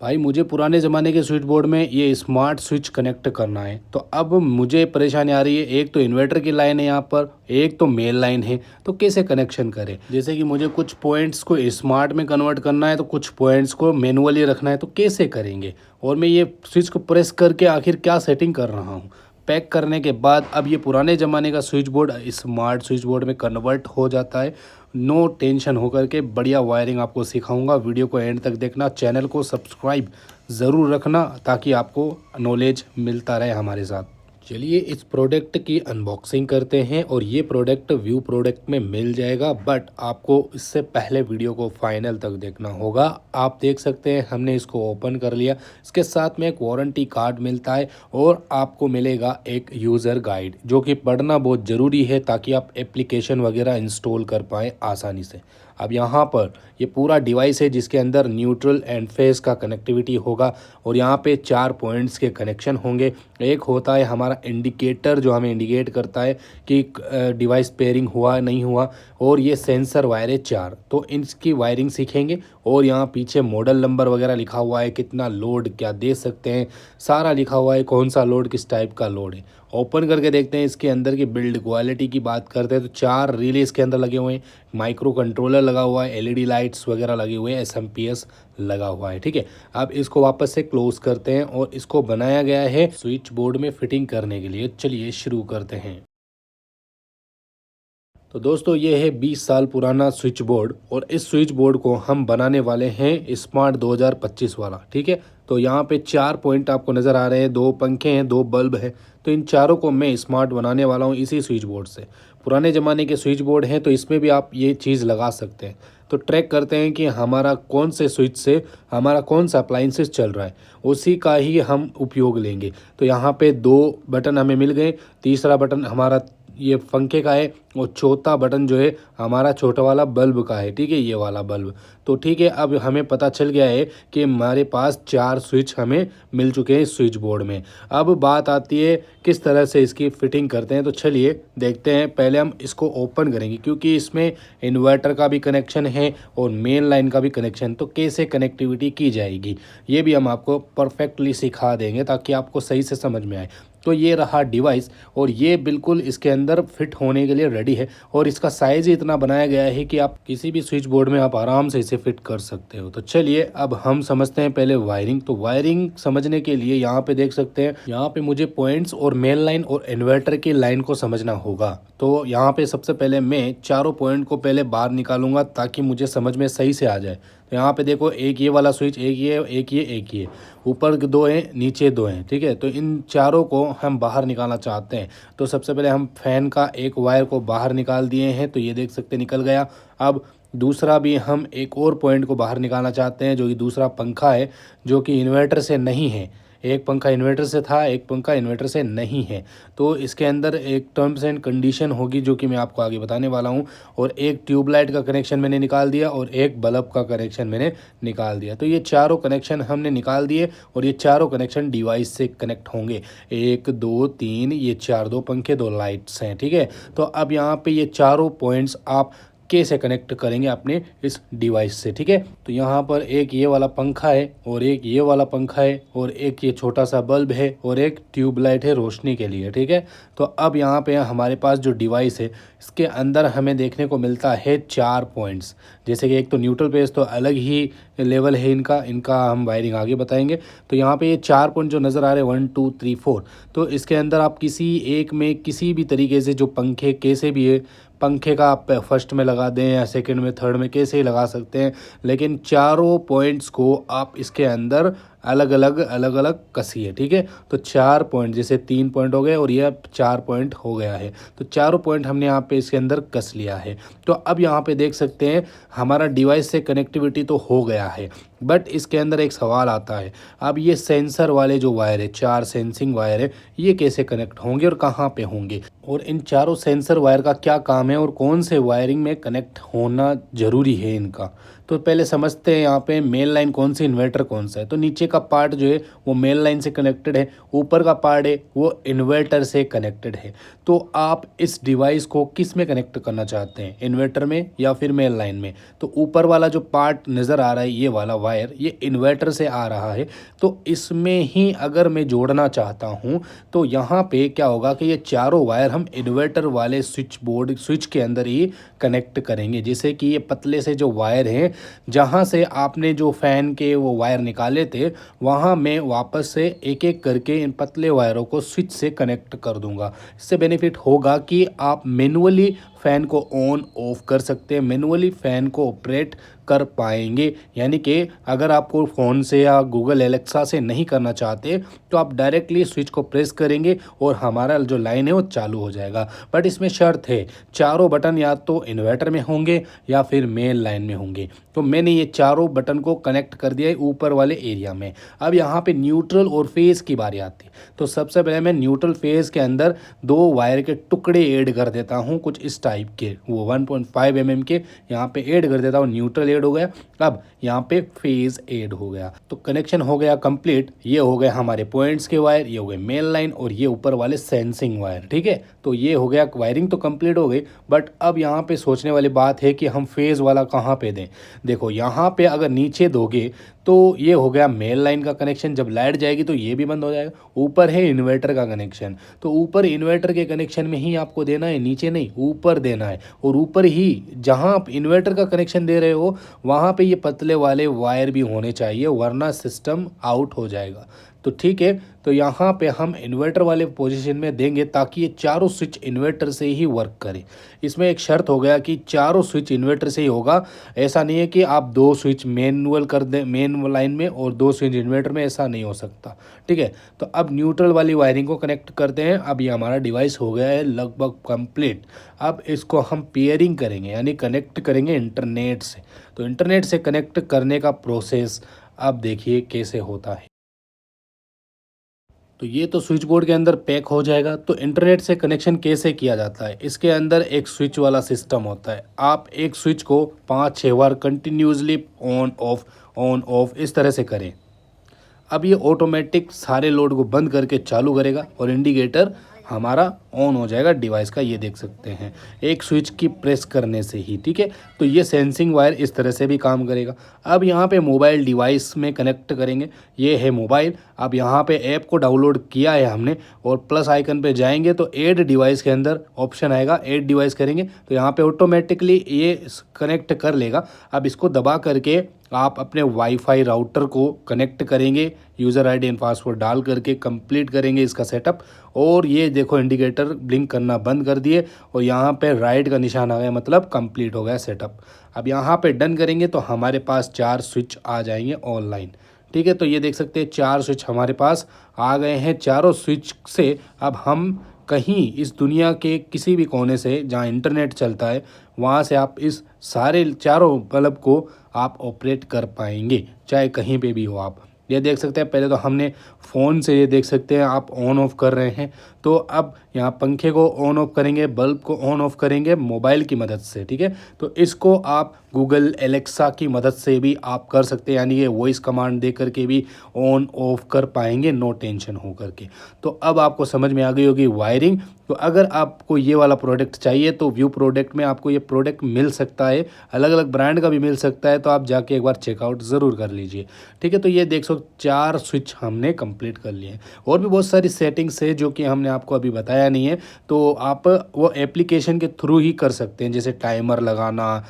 भाई मुझे पुराने ज़माने के स्विच बोर्ड में ये स्मार्ट स्विच कनेक्ट करना है। तो अब मुझे परेशानी आ रही है, एक तो इन्वर्टर की लाइन है यहाँ पर, एक तो मेन लाइन है। तो कैसे कनेक्शन करें? जैसे कि मुझे कुछ पॉइंट्स को स्मार्ट में कन्वर्ट करना है, तो कुछ पॉइंट्स को मैनुअली रखना है, तो कैसे करेंगे? और मैं ये स्विच को प्रेस करके आखिर क्या सेटिंग कर रहा हूँ? पैक करने के बाद अब ये पुराने ज़माने का switch board smart switch board में कन्वर्ट हो जाता है। नो टेंशन होकर के बढ़िया वायरिंग आपको सिखाऊंगा। वीडियो को एंड तक देखना, चैनल को सब्सक्राइब ज़रूर रखना ताकि आपको नॉलेज मिलता रहे हमारे साथ। चलिए इस प्रोडक्ट की अनबॉक्सिंग करते हैं और ये प्रोडक्ट व्यू प्रोडक्ट में मिल जाएगा, बट आपको इससे पहले वीडियो को फाइनल तक देखना होगा। आप देख सकते हैं हमने इसको ओपन कर लिया। इसके साथ में एक वारंटी कार्ड मिलता है और आपको मिलेगा एक यूज़र गाइड, जो कि पढ़ना बहुत ज़रूरी है ताकि आप एप्लीकेशन वगैरह इंस्टॉल कर पाएँ आसानी से। अब यहाँ पर ये पूरा डिवाइस है जिसके अंदर न्यूट्रल एंड फेस का कनेक्टिविटी होगा और यहाँ पे 4 पॉइंट्स के कनेक्शन होंगे। एक होता है हमारा इंडिकेटर, जो हमें इंडिकेट करता है कि डिवाइस पेयरिंग हुआ नहीं हुआ, और ये सेंसर वायर है 4। तो इनकी वायरिंग सीखेंगे और यहाँ पीछे मॉडल नंबर वगैरह लिखा हुआ है, कितना लोड क्या दे सकते हैं, सारा लिखा हुआ है, कौन सा लोड किस टाइप का लोड है। ओपन करके देखते हैं इसके अंदर की बिल्ड क्वालिटी की बात करते हैं तो 4 रिले इसके अंदर लगे हुए हैं, माइक्रो कंट्रोलर लगा हुआ है, एलईडी लाइट्स वगैरह लगे हुए हैं, एसएमपीएस लगा हुआ है। ठीक है, अब इसको वापस से क्लोज करते हैं और इसको बनाया गया है स्विच बोर्ड में फिटिंग करने के लिए। चलिए शुरू करते हैं। तो दोस्तों ये है 20 साल पुराना स्विच बोर्ड और इस स्विच बोर्ड को हम बनाने वाले हैं स्मार्ट 2025 वाला। ठीक है, तो यहाँ पे 4 पॉइंट आपको नज़र आ रहे हैं, 2 पंखे हैं, 2 बल्ब है। तो इन चारों को मैं स्मार्ट बनाने वाला हूँ इसी स्विच बोर्ड से। पुराने ज़माने के स्विच बोर्ड हैं तो इसमें भी आप ये चीज़ लगा सकते हैं। तो ट्रैक करते हैं कि हमारा कौन से स्विच से हमारा कौन सा अप्लाइंसेस चल रहा है, उसी का ही हम उपयोग लेंगे। तो यहाँ पे 2 बटन हमें मिल गए, तीसरा बटन हमारा ये पंखे का है और चौथा बटन जो है हमारा छोटा वाला बल्ब का है। ठीक है, ये वाला बल्ब। तो ठीक है, अब हमें पता चल गया है कि हमारे पास 4 स्विच हमें मिल चुके हैं इस स्विच बोर्ड में। अब बात आती है किस तरह से इसकी फिटिंग करते हैं। तो चलिए देखते हैं। पहले हम इसको ओपन करेंगे क्योंकि इसमें इन्वर्टर का भी कनेक्शन है और मेन लाइन का भी कनेक्शन। तो कैसे कनेक्टिविटी की जाएगी ये भी हम आपको परफेक्टली सिखा देंगे ताकि आपको सही से समझ में आए। तो ये रहा डिवाइस और ये बिल्कुल इसके अंदर फिट होने के लिए रेडी है और इसका साइज़ ही इतना बनाया गया है कि आप किसी भी स्विच बोर्ड में आप आराम से इसे फिट कर सकते हो। तो चलिए अब हम समझते हैं पहले वायरिंग। तो वायरिंग समझने के लिए यहाँ पे देख सकते हैं, यहाँ पे मुझे पॉइंट्स और मेन लाइन और इन्वर्टर की लाइन को समझना होगा। तो यहाँ पे सबसे पहले मैं चारों पॉइंट को पहले बाहर निकालूंगा ताकि मुझे समझ में सही से आ जाए। तो यहाँ पे देखो, एक ये वाला स्विच, एक ये, एक ये, एक ये, ऊपर 2 हैं, नीचे 2 हैं। ठीक है, तो इन चारों को हम बाहर निकालना चाहते हैं। तो सबसे पहले हम फैन का एक वायर को बाहर निकाल दिए हैं, तो ये देख सकते निकल गया। अब दूसरा भी हम एक और पॉइंट को बाहर निकालना चाहते हैं, जो कि दूसरा पंखा है, जो कि इन्वर्टर से नहीं है। एक पंखा इन्वर्टर से था, एक पंखा इन्वर्टर से नहीं है। तो इसके अंदर एक टर्म्स एंड कंडीशन होगी जो कि मैं आपको आगे बताने वाला हूँ। और एक ट्यूबलाइट का कनेक्शन मैंने निकाल दिया और एक बल्ब का कनेक्शन मैंने निकाल दिया। तो ये चारों कनेक्शन हमने निकाल दिए और ये चारों कनेक्शन डिवाइस से कनेक्ट होंगे। 1 2 3, ये 4, 2 पंखे, 2 लाइट्स हैं। ठीक है, तो अब यहाँ पे ये चारों पॉइंट्स आप कैसे कनेक्ट करेंगे अपने इस डिवाइस से। ठीक है, तो यहाँ पर एक ये वाला पंखा है और एक ये वाला पंखा है और एक ये छोटा सा बल्ब है और एक ट्यूबलाइट है रोशनी के लिए। ठीक है, तो अब यहाँ पे हमारे पास जो डिवाइस है इसके अंदर हमें देखने को मिलता है 4 पॉइंट्स। जैसे कि एक तो न्यूट्रल पेज, तो अलग ही लेवल है इनका हम वायरिंग आगे बताएंगे। तो यहाँ पे ये 4 पॉइंट जो नज़र आ रहे हैं 1 2 3 4, तो इसके अंदर आप किसी एक में किसी भी तरीके से, जो पंखे कैसे भी है, पंखे का आप फर्स्ट में लगा दें या सेकंड में, थर्ड में, कैसे ही लगा सकते हैं, लेकिन चारों पॉइंट्स को आप इसके अंदर अलग अलग कसिए। ठीक है, तो 4 पॉइंट, जैसे 3 पॉइंट हो गए और ये 4 पॉइंट हो गया है, तो चारों पॉइंट हमने यहाँ पे इसके अंदर कस लिया है। तो अब यहाँ पे देख सकते हैं हमारा डिवाइस से कनेक्टिविटी तो हो गया है, बट इसके अंदर एक सवाल आता है। अब ये सेंसर वाले जो वायर है, 4 सेंसिंग वायर है, ये कैसे कनेक्ट होंगे और कहाँ पे होंगे, और इन चारों सेंसर वायर का क्या काम है और कौन से वायरिंग में कनेक्ट होना ज़रूरी है इनका। तो पहले समझते हैं यहाँ पे मेन लाइन कौन सी, इन्वर्टर कौन सा है। तो नीचे का पार्ट जो है वो मेन लाइन से कनेक्टेड है, ऊपर का पार्ट है वो इन्वर्टर से कनेक्टेड है। तो आप इस डिवाइस को किस में कनेक्ट करना चाहते हैं, इन्वर्टर में या फिर मेन लाइन में। तो ऊपर वाला जो पार्ट नज़र आ रहा है ये वाला वायर, ये इन्वर्टर से आ रहा है। तो इसमें ही अगर मैं जोड़ना चाहता हूँ तो यहाँ पे क्या होगा कि ये चारों वायर हम इन्वर्टर वाले स्विच के अंदर ही कनेक्ट करेंगे। जैसे कि ये पतले से जो वायर हैं, जहाँ से आपने जो फ़ैन के वो वायर निकाले थे, वहाँ मैं वापस से एक एक करके इन पतले वायरों को स्विच से कनेक्ट कर दूंगा। इससे बेनिफिट होगा कि आप मैनुअली फ़ैन को ऑन ऑफ कर सकते हैं, मैनुअली फ़ैन को ऑपरेट कर पाएंगे। यानी कि अगर आपको फ़ोन से या गूगल एलेक्सा से नहीं करना चाहते तो आप डायरेक्टली स्विच को प्रेस करेंगे और हमारा जो लाइन है वो चालू हो जाएगा। बट इसमें शर्त है, चारों बटन या तो इन्वर्टर में होंगे या फिर मेन लाइन में होंगे। तो मैंने ये चारों बटन को कनेक्ट कर दिया है ऊपर वाले एरिया में। अब यहाँ पे न्यूट्रल और फेज़ की बारी आती है। तो सबसे पहले मैं न्यूट्रल फेज़ के अंदर 2 वायर के टुकड़े ऐड कर देता हूँ, कुछ इस टाइप के, वो 1.5 mm के यहाँ पे ऐड कर देता हूँ। न्यूट्रल ऐड हो गया, अब यहाँ पे फेज़ ऐड हो गया। तो कनेक्शन हो गया कंप्लीट। ये हो गए हमारे पॉइंट्स के वायर, ये हो गए मेन लाइन और ये ऊपर वाले सेंसिंग वायर। ठीक है, तो ये हो गया, वायरिंग तो कंप्लीट हो गई। बट अब यहाँ पे सोचने वाली बात है कि हम फेज़ वाला कहाँ पे दें। देखो यहाँ पे अगर नीचे दोगे तो ये हो गया मेन लाइन का कनेक्शन, जब लाइट जाएगी तो ये भी बंद हो जाएगा। ऊपर है इन्वर्टर का कनेक्शन, तो ऊपर इन्वर्टर के कनेक्शन में ही आपको देना है, नीचे नहीं, ऊपर देना है। और ऊपर ही जहाँ आप इन्वर्टर का कनेक्शन दे रहे हो वहाँ पे ये पतले वाले वायर भी होने चाहिए, वरना सिस्टम आउट हो जाएगा। तो ठीक है, तो यहाँ पे हम इन्वर्टर वाले पोजीशन में देंगे ताकि ये चारों स्विच इन्वर्टर से ही वर्क करें। इसमें एक शर्त हो गया कि चारों स्विच इन्वर्टर से ही होगा। ऐसा नहीं है कि आप 2 स्विच मैनुअल कर दें मेन लाइन में और 2 स्विच इन्वर्टर में, ऐसा नहीं हो सकता। ठीक है, तो अब न्यूट्रल वाली वायरिंग को कनेक्ट करते हैं। अब ये हमारा डिवाइस हो गया है लगभग कंप्लीट। अब इसको हम पेयरिंग करेंगे, यानी कनेक्ट करेंगे इंटरनेट से। तो इंटरनेट से कनेक्ट करने का प्रोसेस अब देखिए कैसे होता है। तो ये तो स्विच बोर्ड के अंदर पैक हो जाएगा। तो इंटरनेट से कनेक्शन कैसे किया जाता है, इसके अंदर एक स्विच वाला सिस्टम होता है। आप एक स्विच को 5-6 बार कंटिन्यूसली ऑन ऑफ इस तरह से करें। अब ये ऑटोमेटिक सारे लोड को बंद करके चालू करेगा और इंडिकेटर हमारा ऑन हो जाएगा डिवाइस का। ये देख सकते हैं एक स्विच की प्रेस करने से ही। ठीक है, तो ये सेंसिंग वायर इस तरह से भी काम करेगा। अब यहाँ पे मोबाइल डिवाइस में कनेक्ट करेंगे। ये है मोबाइल। अब यहाँ पे ऐप को डाउनलोड किया है हमने और प्लस आइकन पे जाएंगे तो ऐड डिवाइस के अंदर ऑप्शन आएगा, ऐड डिवाइस करेंगे तो यहाँ पे ऑटोमेटिकली ये कनेक्ट कर लेगा। अब इसको दबा करके आप अपने वाईफाई राउटर को कनेक्ट करेंगे, यूज़र आईडी एंड पासवर्ड डाल करके कंप्लीट करेंगे इसका सेटअप। और ये देखो इंडिकेटर ब्लिंक करना बंद कर दिए और यहाँ पे राइट का निशान आ गया, मतलब कंप्लीट हो गया सेटअप। अब यहाँ पे डन करेंगे तो हमारे पास 4 स्विच आ जाएंगे ऑनलाइन। ठीक है, तो ये देख सकते हैं 4 स्विच हमारे पास आ गए हैं। चारों स्विच से अब हम कहीं इस दुनिया के किसी भी कोने से जहाँ इंटरनेट चलता है वहाँ से आप इस सारे चारों बल्ब को आप ऑपरेट कर पाएंगे, चाहे कहीं पे भी हो आप। ये देख सकते हैं, पहले तो हमने फ़ोन से ये देख सकते हैं आप ऑन ऑफ कर रहे हैं। तो अब यहाँ पंखे को ऑन ऑफ करेंगे, बल्ब को ऑन ऑफ करेंगे मोबाइल की मदद से। ठीक है, तो इसको आप गूगल एलेक्सा की मदद से भी आप कर सकते हैं, यानी ये वॉइस कमांड दे करके भी ऑन ऑफ कर पाएंगे, नो टेंशन हो करके। तो अब आपको समझ में आ गई होगी वायरिंग। तो अगर आपको ये वाला प्रोडक्ट चाहिए तो व्यू प्रोडक्ट में आपको ये प्रोडक्ट मिल सकता है, अलग अलग ब्रांड का भी मिल सकता है। तो आप जाके एक बार चेकआउट ज़रूर कर लीजिए। ठीक है, तो ये देख सकते 4 स्विच हमने कंप्लीट कर लिए हैं। और भी बहुत सारी सेटिंग्स है जो कि हमने आपको अभी बताया नहीं है, तो आप वो एप्लीकेशन के थ्रू ही कर सकते हैं। जैसे टाइमर लगाना,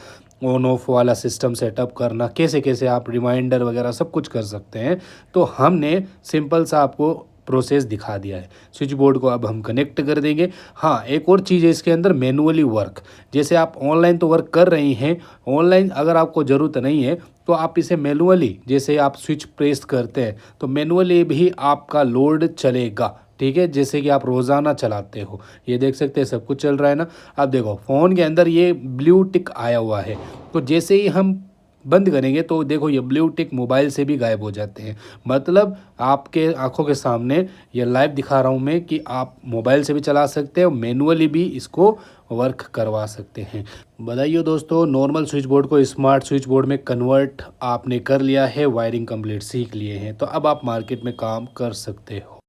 ऑन ऑफ वाला सिस्टम सेटअप करना, कैसे कैसे आप रिमाइंडर वगैरह सब कुछ कर सकते हैं। तो हमने सिंपल सा आपको प्रोसेस दिखा दिया है। स्विच बोर्ड को अब हम कनेक्ट कर देंगे। हाँ, एक और चीज़ है इसके अंदर, मैनुअली वर्क। जैसे आप ऑनलाइन तो वर्क कर रही हैं, ऑनलाइन अगर आपको ज़रूरत नहीं है तो आप इसे मैनुअली, जैसे आप स्विच प्रेस करते हैं तो मैनुअली भी आपका लोड चलेगा। ठीक है, जैसे कि आप रोज़ाना चलाते हो। ये देख सकते हैं सब कुछ चल रहा है ना। अब देखो फ़ोन के अंदर ये ब्लू टिक आया हुआ है, तो जैसे ही हम बंद करेंगे तो देखो ये ब्लू टिक मोबाइल से भी गायब हो जाते हैं। मतलब आपके आंखों के सामने ये लाइव दिखा रहा हूँ मैं कि आप मोबाइल से भी चला सकते हैं और मैनुअली भी इसको वर्क करवा सकते हैं। बताइए दोस्तों, नॉर्मल स्विच बोर्ड को स्मार्ट स्विच बोर्ड में कन्वर्ट आपने कर लिया है, वायरिंग कंप्लीट सीख लिए हैं, तो अब आप मार्केट में काम कर सकते हो।